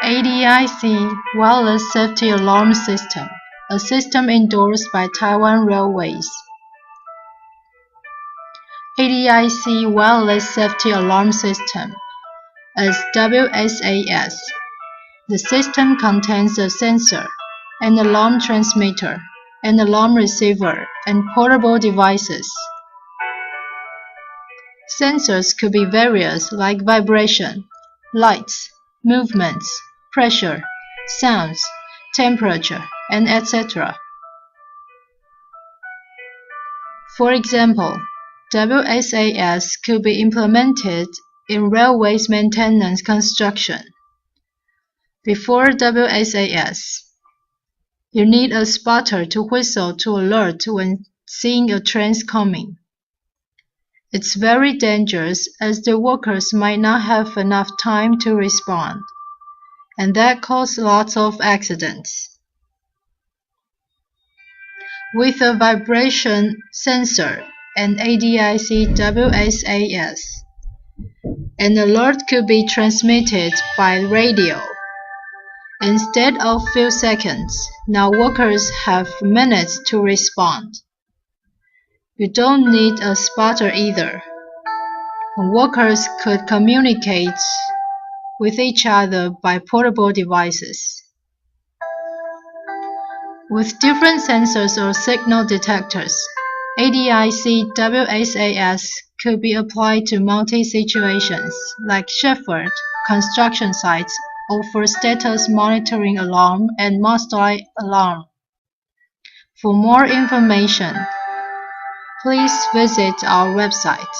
ADIC Wireless Safety Alarm System, a system endorsed by Taiwan Railways. ADIC Wireless Safety Alarm System is WSAS. The system contains a sensor, an alarm transmitter, an alarm receiver, and portable devices. Sensors could be various like vibration, lights, movements, pressure, sounds, temperature, and etc. For example, WSAS could be implemented in railways maintenance construction. Before WSAS, you need a spotter to whistle to alert when seeing a train coming. It's very dangerous as the workers might not have enough time to respond, and that causes lots of accidents. With a vibration sensor and ADIC WSAS, an alert could be transmitted by radio. Instead of few seconds, now workers have minutes to respond. You don't need a spotter either. Workers could communicate with each other by portable devices. With different sensors or signal detectors, ADIC WSAS could be applied to multi-situations like shepherd, construction sites, or for status monitoring alarm and must light alarm. For more information, please visit our website.